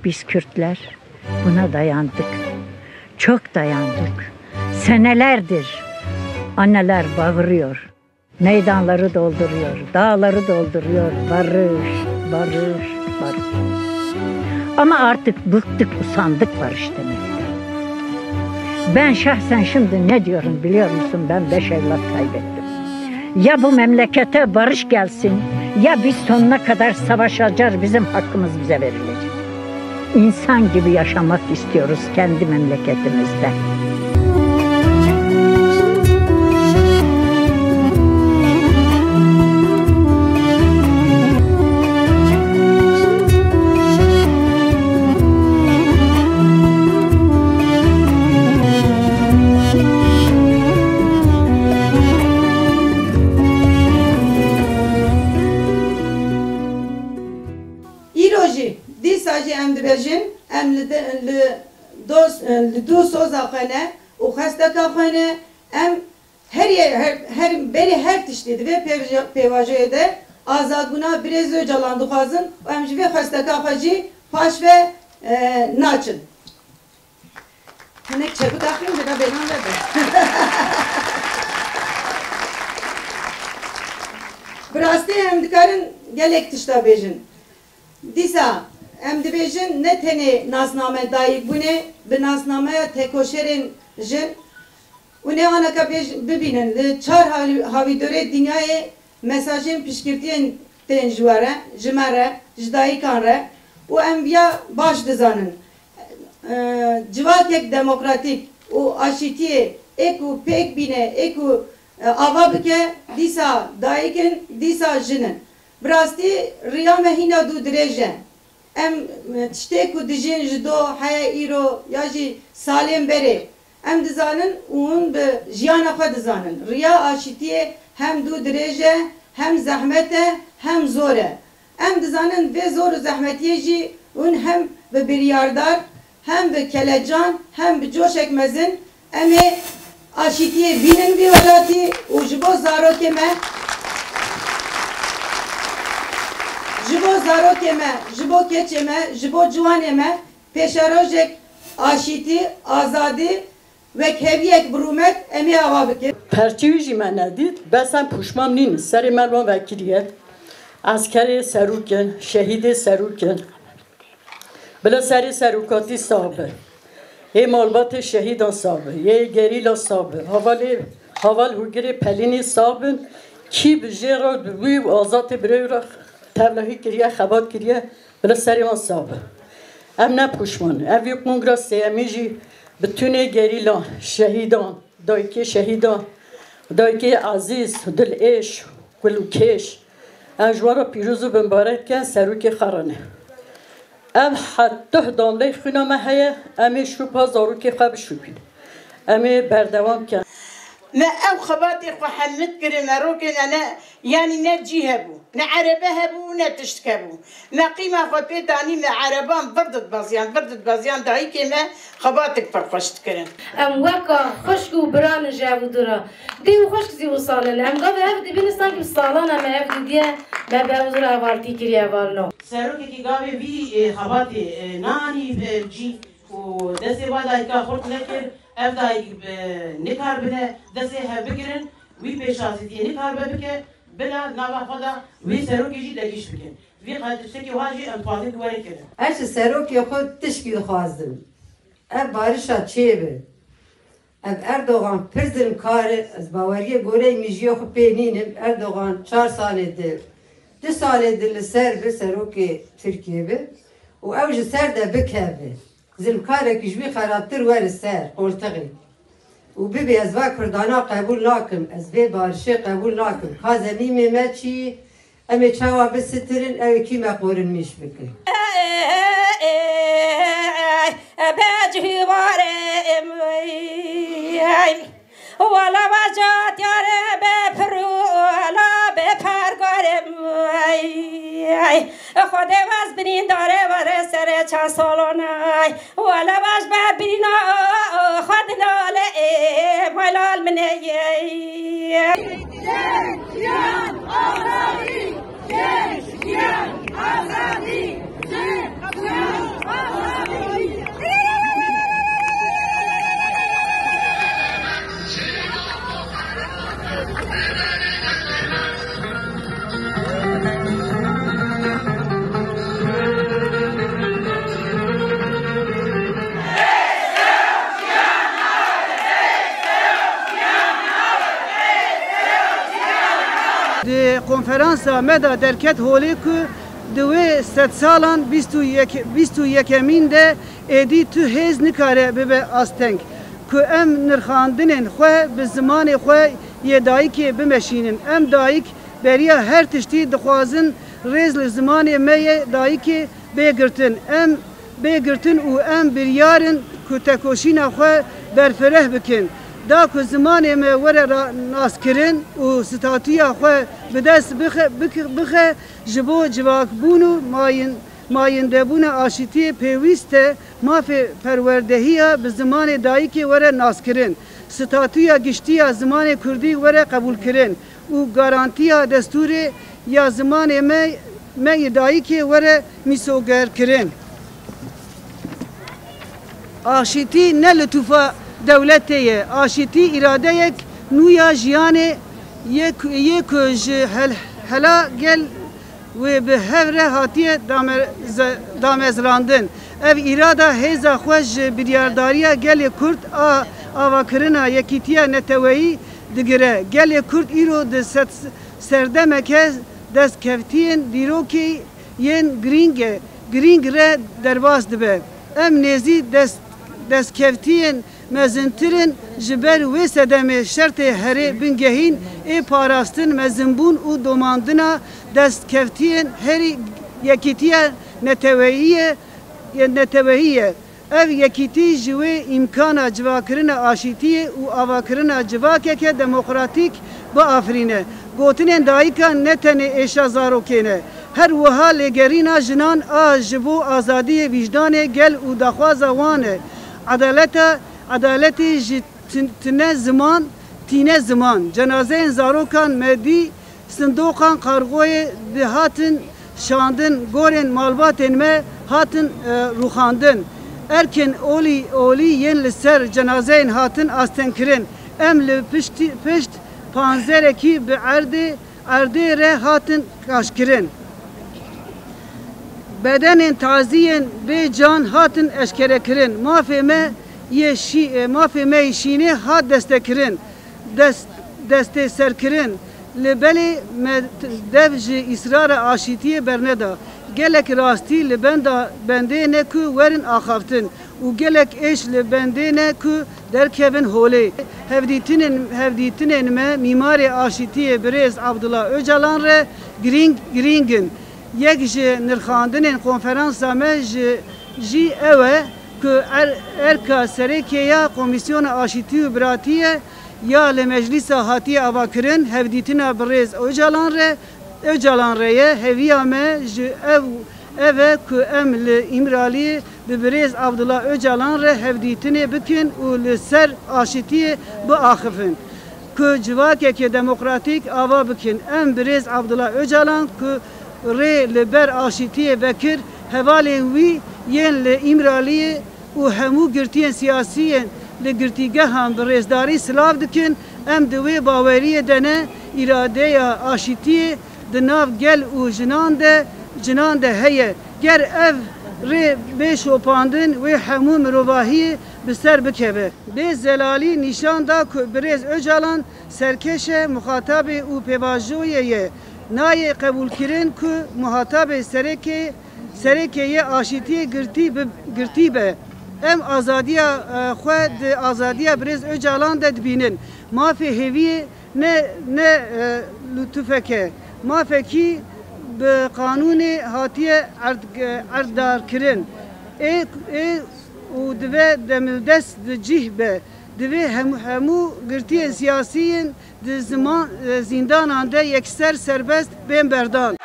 Biz Kürtler buna dayandık. Çok dayandık. Senelerdir anneler bağırıyor. Meydanları dolduruyor, dağları dolduruyor. Barış, barış, barış. Ama artık bıktık, usandık barış demekten. Ben şahsen şimdi ne diyorum biliyor musun? Ben 5 evlat kaybettim. Ya bu memlekete barış gelsin, ya biz sonuna kadar savaşacağız, bizim hakkımız bize verilecek. İnsan gibi yaşamak istiyoruz kendi memleketimizde. Em dibêjin em li du soza xwe û xesteka xwe em her tiştî di vê pêvajiyê de azadbûna Birêz Öcalan dixwazin û em ji vê xesteka xwe jî paş ve naçin. Hinek çekû daxilin dida bêhnan vebe. Bi rastî em dikarin gelek tişta bêjin. Dîsa em dibêjin ne tenê nasname dayîk bûne bi nasnameya tekoşerên jin û nêvaneka bibînin li çar havîdorê dinyayê mesajên piştgirtiyên tên ji we re, ji me re, ji dayîkan re û em ya baş dizanin. Civakek demokratîk û aşîtiyê ek û pêk bîne, ek û ava bike dîsa dayîkin, dîsa jinin. Bi rastî riya me hîna dû dirêj e. Em tiştê ku dijîn ji do heye îro ya jî salên berê em dizanin û hûn bi jiyana xwe dizanin. Riya aşîtiyê hem dû dirêj e, hem zehmet e, hem zor e. Em dizanin vê zor û zehmetiyê jî hûn hem bi biryardar, hem bi kelecan, hem bi coşek mezin em ê aşîtiyê bînin vî welatî û ji bo zarokê me ji bo keçê me, ji bo ciwanê me pêşerojek aşîtî, azadî ve keviyek birûmet em ê ava bikin. Perçîwî jî me nedît, besem puşman nîn, serê me wan vekiriye. Askerê serûkin, şehîdê serûkin. Bila serê serûkatî sabe. Ê malbatê şehîdan sabe, yê gerîla sabe. Haval hûgirê pelînê sabin, kî bi jê re bi wî azatê birêv re tevlahî kiriye, xebat kiriye, bila serê wan sabe. Em ne puşman. Ev yê kongra sêyemî jî bi tunê gerîlan, şehîdan, dayîkê şehîdan, dayîkê ezîz, dilêş, kulûkêş. Em ji wara pîroz û bimbarek bikin, serokê xwe rane. Ev hetteh damleyê xwîna me heye, em ê şûpa zarokê xwe bişûpîn. Em ê berdewam bikin. ما أو خباتي خحلت كريم أروكن أنا يعني نجي هبو نعربه هبو نتشتكبو ما قيمة خبيتاني ما عربان بردت بازيان داي كما خباتك فرقشت كريم أم وكا خشكو بران جابو درا دي وخشك زي وصالنا أم قبل هفدي بينستان كي وصالنا ما هفدي دي ما بأوزرا والتي كريا والنو سروكي كي قابي في خباتي ناني جي ودسي وادا كا خرط لكر ev dahi nikar bine dese he bikirin vi peşazı diye nikar be bike bila navafada vi seroki legiş bikin vi kadisteki vaji empati duvare kirin. Eşi seroki xod tişki dixwazdim. Ev barışa çêbe. Ev Erdoğan pirzin karı ez baweriye gorey mijiyo xwe pênînim Erdoğan 4 salê 2 salê li ser bi serokê Tirkiye bi û ew ji ser de bikeve. Zilmkarek ji wî xerabtir were ser qolteqê û bibe ez va Kurdana qebûl nakim ez vê barişê qebûl nakim ka zemîmê me çî em ê çawa bisitirin ew ê kî me qorinmiş bikin wala vajat yare be pruala be pargarem khode vas brin dare vare sere cha solonay wala vas be brin khadna le malal mene yan azadi azadi konferansa meda derket holê ku di wê sedsalan 21 de êdî tu hêz nikare bibe asteng ku em nirxandinên xwe bi zimanê xwe yê dayîkê bimeşînin. Em dayîk beriya her tiştî dixwazin rêz li zimanê me yê dayîkê bêgirtin. Em bêgirtin û em biryarin ku tekoşîna xwe berfireh bikin. Da ku zimanê me were naskirin û statûya xwe bi dest bixe ji bo civakbûn û mayîndebûna aşîtiyê pêwîst e mafê perwerdehiya bi zimanê dayîkê were naskirin. Statûya giştiya zimanê Kurdî were qebûlkirin û garantiya destûrê ya zimanê me yê dayîkê were mîsogerkirin. Aşîtî ne lütufa devletê ye. Aşîtî îradeyek nûya jiyanê yê ku ji hela gel wê bi hev re hatiye damezrandin. Ev îrada hêza xwe ji biryardariya gelê Kurd a avakirina yekîtiya neteweyî digire. Gelê Kurd îro di serdemeke destkevtiyên dîrokê yên girîng re derbas dibe. Em nêzî destkevtiyên mezintirin ji ber wê sedemê şertê herê bingehîn ê parastin mezinbûn û domandina destkevtiyên herî yekîtiya neteweyî ye. Ev yekîtî ji wê îmkana civakirina aşîtiyê û avakirina civakeke demokratîk biafirîne. Gotinên dayikan ne tenê êşa zarokê ne. Her wiha lêgerîna jinan a ji bo azadiyê vîjdanê gel û daxwaza wan e. Adaletê ji tîne ziman. Cenazeyên zarokan medî sindoqan qargoyê dihatin şandin, gorên malbatên me hatin rûxandin. Erkin olî yên li ser cenazeyên hatin astenkirin. Em li pişt panzerekî bi erdê re hatin kaşkirin. Bedenên taziyên bê can hatin eşkerekirin. Mafê me şînê hat destekirin. Destê serkirin. Li belê me dev ji îsrara aşîtiyê berneda. Gelek rastî li bendê ne ku werin axaftin û gelek êş li bendê ne ku derkevin holê. Hevdîtinên me mîmarê aşîtiyê Birêz Abdullah Öcalan re girîngin. Yek ji nirxandinên konferansa me jî ew e ku erka serêkeya Komisyona Aşîtî û Biratiyê ya li meclîsa hatiye avakirin hevdîtina Birêz Öcalan re ye heviya me ji ev e ku em li İmraliyê bi Birêz Abdullah Öcalan re hevdîtinê bikin û li ser aşîtiyê biaxivin. Ku civakeke demokratîk ava bikin. Em Birêz Abdullah Öcalan ku rê li ber aşîtiyê vekir hevalên wî yên li İmraliyê û hemû girtiyên siyasî li girtîgehan bi rêzdarî silav dikin. Em di wê baweriyê de ne îradeya aşîtiyê di nav gel û cinan de heye. Ger ev rê bê şopandin wê hemû mirovahiyê bi ser bikeve. Bê Zelalî nîşan da ku Birêz Öcalan serkeşe muhatabê û pêvajoyê ye. Nayê qebûlkirin ku muhatabê serêkeyê aşîtiyê girtî be. Em azadiya xwe di azadiya Birêz Öcalan de dibînin. Mafê hêviyê ne lütufeke. Mafekî bi qanûnê hatiye erdarkirin. Û divê demildest di cih be. Divê hemû girtiyên siyasîyên di zindanan de yekser serbest bên berdan.